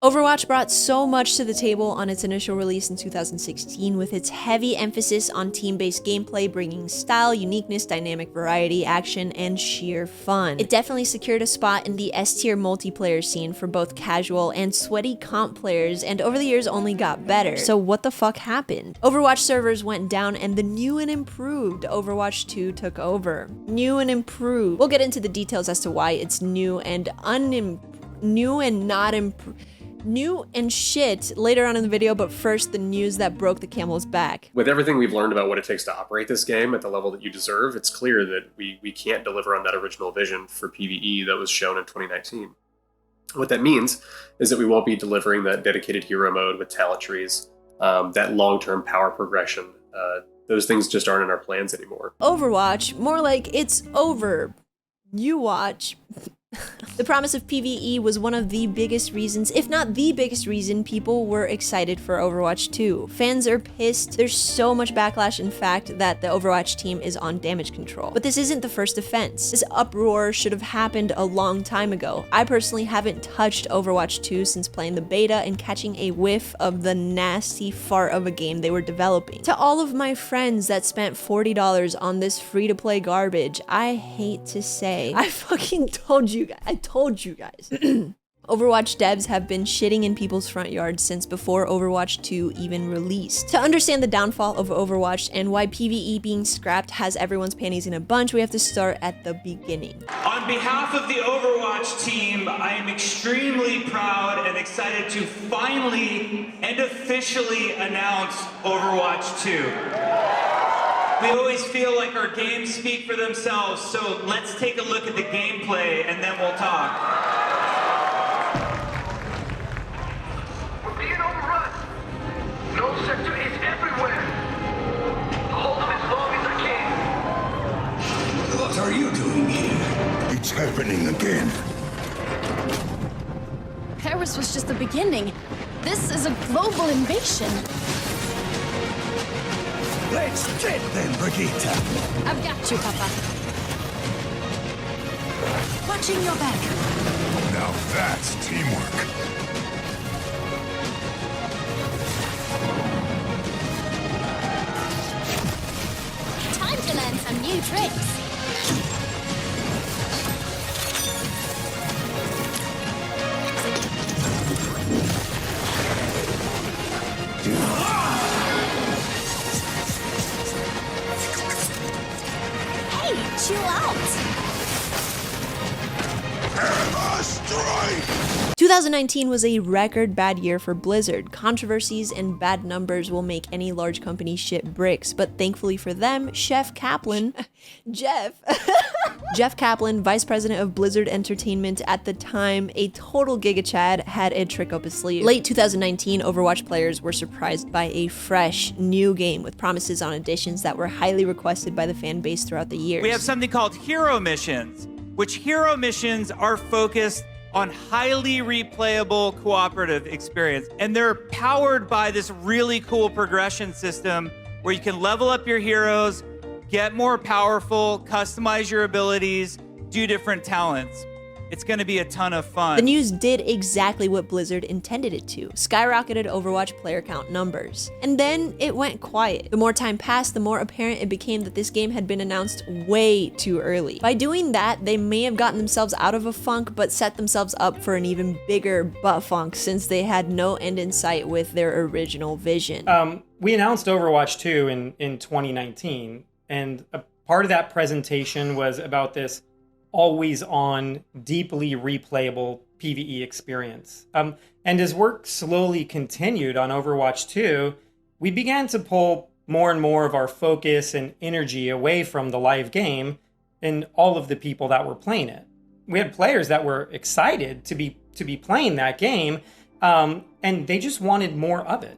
Overwatch brought so much to the table on its initial release in 2016, with its heavy emphasis on team-based gameplay, bringing style, uniqueness, dynamic variety, action, and sheer fun. It definitely secured a spot in the S-tier multiplayer scene for both casual and sweaty comp players, and over the years only got better. So what the fuck happened? Overwatch servers went down and the new and improved Overwatch 2 took over. New and improved. We'll get into the details as to why it's new and new and shit later on in the video, but first the news that broke the camel's back. With everything we've learned about what it takes to operate this game at the level that you deserve, it's clear that we can't deliver on that original vision for PvE that was shown in 2019. What that means is that we won't be delivering that dedicated hero mode with talent trees, that long-term power progression. Those things just aren't in our plans anymore. Overwatch, more like it's over. You watch. The promise of PvE was one of the biggest reasons, if not the biggest reason, people were excited for Overwatch 2. Fans are pissed. There's so much backlash, in fact, that the Overwatch team is on damage control. But this isn't the first offense. This uproar should have happened a long time ago. I personally haven't touched Overwatch 2 since playing the beta and catching a whiff of the nasty fart of a game they were developing. To all of my friends that spent $40 on this free-to-play garbage, I hate to say, I fucking told you guys. I told you guys. Overwatch devs have been shitting in people's front yards since before Overwatch 2 even released. To understand the downfall of Overwatch and why PvE being scrapped has everyone's panties in a bunch, we have to start at the beginning. On behalf of the Overwatch team, I am extremely proud and excited to finally and officially announce Overwatch 2. We always feel like our games speak for themselves, so let's take a look at the gameplay and then we'll talk. We're being overrun. No sector is everywhere. I'll hold them as long as I can. What are you doing here? It's happening again. Paris was just the beginning. This is a global invasion. Let's get them, Brigitte. I've got you, Papa. Watching your back. Now that's teamwork. Time to learn some new tricks. Chill out. 2019 was a record bad year for Blizzard. Controversies and bad numbers will make any large company shit bricks, but thankfully for them, Jeff Kaplan, vice president of Blizzard Entertainment at the time, a total giga chad, had a trick up his sleeve. Late 2019, Overwatch players were surprised by a fresh, new game with promises on additions that were highly requested by the fan base throughout the years. We have something called hero missions, which hero missions are focused on highly replayable cooperative experience. And they're powered by this really cool progression system where you can level up your heroes, get more powerful, customize your abilities, do different talents. It's gonna be a ton of fun. The news did exactly what Blizzard intended it to, skyrocketed Overwatch player count numbers. And then it went quiet. The more time passed, the more apparent it became that this game had been announced way too early. By doing that, they may have gotten themselves out of a funk, but set themselves up for an even bigger butt funk since they had no end in sight with their original vision. We announced Overwatch 2 in 2019, and a part of that presentation was about this always-on, deeply replayable PvE experience. And as work slowly continued on Overwatch 2, we began to pull more and more of our focus and energy away from the live game and all of the people that were playing it. We had players that were excited to be playing that game, and they just wanted more of it.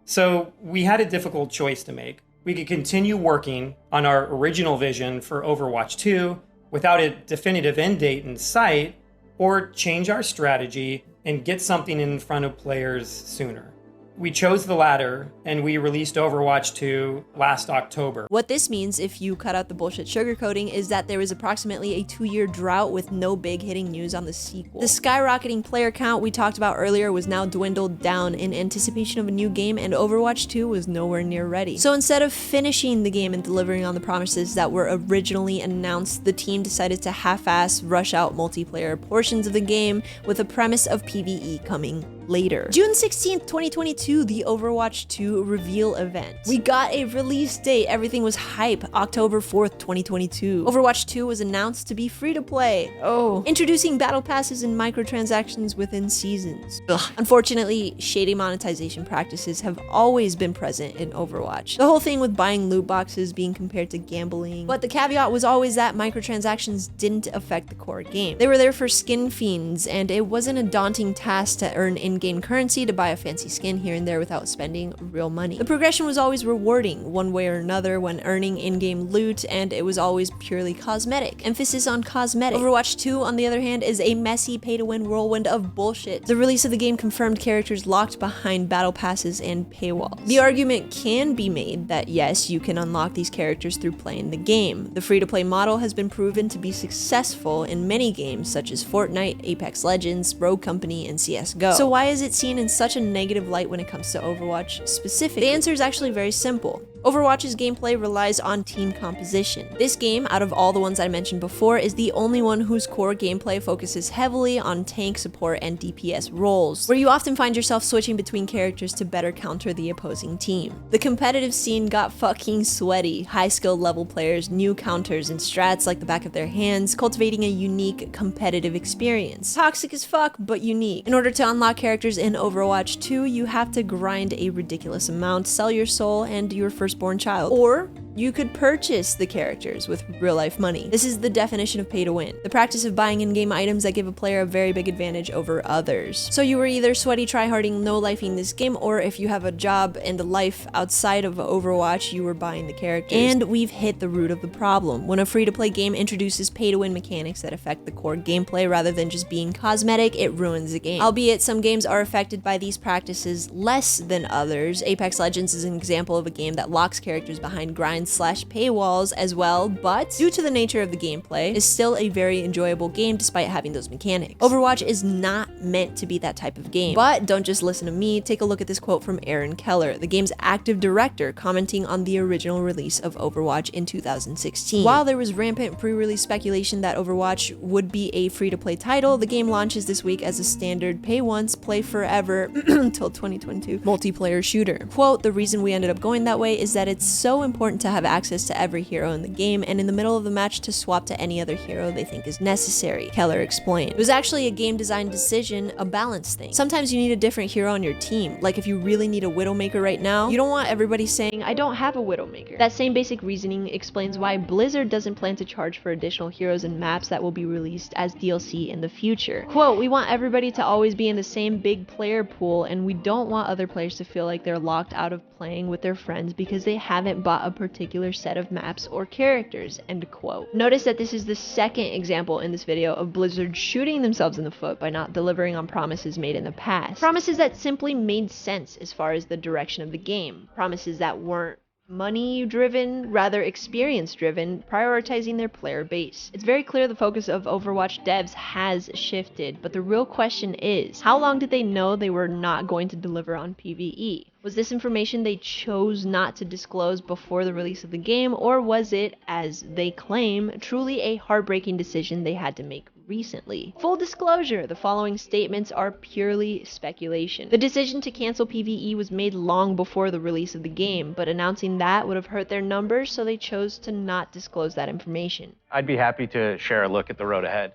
So we had a difficult choice to make. We could continue working on our original vision for Overwatch 2 without a definitive end date in sight, or change our strategy and get something in front of players sooner. We chose the latter, and we released Overwatch 2 last October. What this means, if you cut out the bullshit sugarcoating, is that there was approximately a 2-year drought with no big hitting news on the sequel. The skyrocketing player count we talked about earlier was now dwindled down in anticipation of a new game, and Overwatch 2 was nowhere near ready. So instead of finishing the game and delivering on the promises that were originally announced, the team decided to half-ass rush out multiplayer portions of the game with a premise of PvE coming later. June 16th, 2022, the Overwatch 2 reveal event. We got a release date, everything was hype, October 4th, 2022. Overwatch 2 was announced to be free to play. Oh. Introducing battle passes and microtransactions within seasons. Ugh. Unfortunately, shady monetization practices have always been present in Overwatch. The whole thing with buying loot boxes being compared to gambling. But the caveat was always that microtransactions didn't affect the core game. They were there for skin fiends, and it wasn't a daunting task to earn in-game currency to buy a fancy skin here and there without spending real money. The progression was always rewarding, one way or another, when earning in-game loot, and it was always purely cosmetic. Emphasis on cosmetic. Overwatch 2, on the other hand, is a messy pay-to-win whirlwind of bullshit. The release of the game confirmed characters locked behind battle passes and paywalls. The argument can be made that yes, you can unlock these characters through playing the game. The free-to-play model has been proven to be successful in many games such as Fortnite, Apex Legends, Rogue Company, and CSGO. So why is it seen in such a negative light when it comes to Overwatch specifically? The answer is actually very simple. Overwatch's gameplay relies on team composition. This game, out of all the ones I mentioned before, is the only one whose core gameplay focuses heavily on tank support and DPS roles, where you often find yourself switching between characters to better counter the opposing team. The competitive scene got fucking sweaty. High skill level players knew counters and strats like the back of their hands, cultivating a unique competitive experience. Toxic as fuck, but unique. In order to unlock characters in Overwatch 2, you have to grind a ridiculous amount, sell your soul and your firstborn child, or you could purchase the characters with real-life money. This is the definition of pay to win, the practice of buying in-game items that give a player a very big advantage over others. So you were either sweaty tryharding no-lifing this game, or if you have a job and a life outside of Overwatch, you were buying the characters. And we've hit the root of the problem. When a free-to-play game introduces pay-to-win mechanics that affect the core gameplay rather than just being cosmetic, it ruins the game. Albeit some games are affected by these practices less than others. Apex Legends is an example of a game that locks characters behind grind/paywalls as well, but due to the nature of the gameplay, is still a very enjoyable game despite having those mechanics. Overwatch is not meant to be that type of game. But don't just listen to me, take a look at this quote from Aaron Keller, the game's active director, commenting on the original release of Overwatch in 2016. While there was rampant pre-release speculation that Overwatch would be a free-to-play title, the game launches this week as a standard pay once, play forever until 2022 multiplayer shooter. Quote, "The reason we ended up going that way is that it's so important to have access to every hero in the game, and in the middle of the match to swap to any other hero they think is necessary," Keller explained. It was actually a game design decision, a balance thing. Sometimes you need a different hero on your team. Like if you really need a Widowmaker right now, you don't want everybody saying, "I don't have a Widowmaker." That same basic reasoning explains why Blizzard doesn't plan to charge for additional heroes and maps that will be released as DLC in the future. Quote, "We want everybody to always be in the same big player pool, and we don't want other players to feel like they're locked out of playing with their friends because they haven't bought a particular set of maps or characters," end quote. Notice that this is the second example in this video of Blizzard shooting themselves in the foot by not delivering on promises made in the past. Promises that simply made sense as far as the direction of the game. Promises that weren't money driven, rather experience driven, prioritizing their player base. It's very clear the focus of Overwatch devs has shifted, but the real question is, how long did they know they were not going to deliver on PvE? Was this information they chose not to disclose before the release of the game, or was it, as they claim, truly a heartbreaking decision they had to make recently? Full disclosure, the following statements are purely speculation. The decision to cancel PvE was made long before the release of the game, but announcing that would have hurt their numbers, so they chose to not disclose that information. I'd be happy to share a look at the road ahead.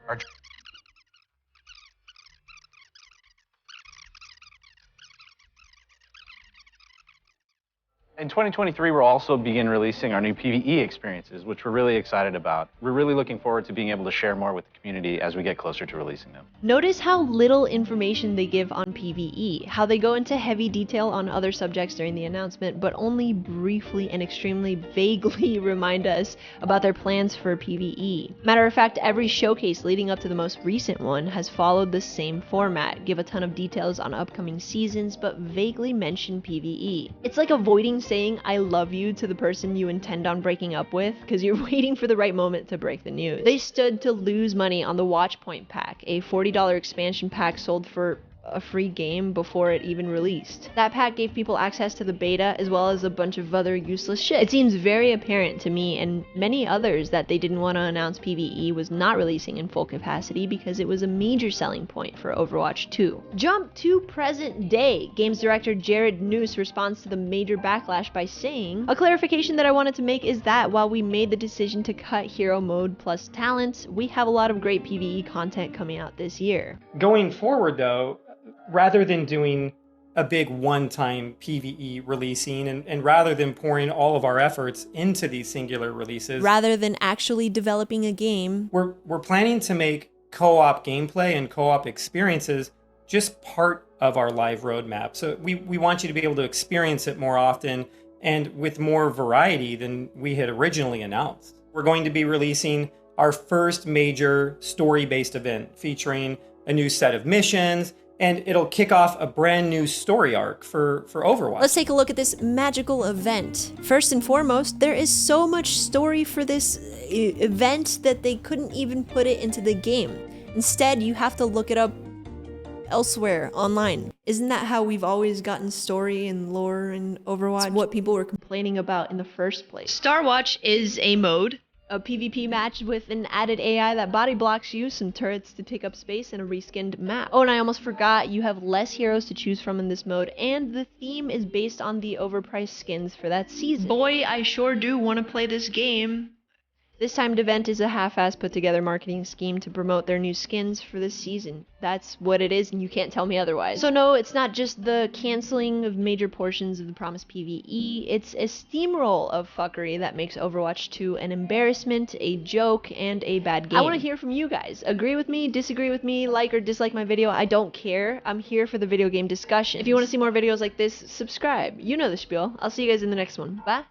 Our In 2023, we'll also begin releasing our new PvE experiences, which we're really excited about. We're really looking forward to being able to share more with the community as we get closer to releasing them. Notice how little information they give on PvE, how they go into heavy detail on other subjects during the announcement, but only briefly and extremely vaguely remind us about their plans for PvE. Matter of fact, every showcase leading up to the most recent one has followed the same format, give a ton of details on upcoming seasons, but vaguely mention PvE. It's like avoiding saying I love you to the person you intend on breaking up with, because you're waiting for the right moment to break the news. They stood to lose money on the Watchpoint pack, a $40 expansion pack sold for a free game before it even released. That pack gave people access to the beta as well as a bunch of other useless shit. It seems very apparent to me and many others that they didn't want to announce PvE was not releasing in full capacity because it was a major selling point for Overwatch 2. Jump to present day. Games director Jared Noose responds to the major backlash by saying, "A clarification that I wanted to make is that while we made the decision to cut hero mode plus talents, we have a lot of great PvE content coming out this year." Going forward, though, rather than doing a big one-time PvE releasing and rather than pouring all of our efforts into these singular releases, Rather than actually developing a game, we're planning to make co-op gameplay and co-op experiences just part of our live roadmap. So we want you to be able to experience it more often and with more variety than we had originally announced. We're going to be releasing our first major story-based event featuring a new set of missions, and it'll kick off a brand new story arc for Overwatch. let's take a look at this magical event. First and foremost, there is so much story for this event that they couldn't even put it into the game. Instead, you have to look it up elsewhere online. Isn't that how we've always gotten story and lore in Overwatch? It's what people were complaining about in the first place. Starwatch is a mode, a PvP match with an added AI that body blocks you, some turrets to take up space, and a reskinned map. Oh, and I almost forgot, you have less heroes to choose from in this mode, and the theme is based on the overpriced skins for that season. Boy, I sure do want to play this game. This timed event is a half-ass put-together marketing scheme to promote their new skins for this season. That's what it is, and you can't tell me otherwise. So no, it's not just the canceling of major portions of the promised PvE, it's a steamroll of fuckery that makes Overwatch 2 an embarrassment, a joke, and a bad game. I want to hear from you guys. Agree with me, disagree with me, like or dislike my video, I don't care. I'm here for the video game discussion. If you want to see more videos like this, subscribe. You know the spiel. I'll see you guys in the next one. Bye!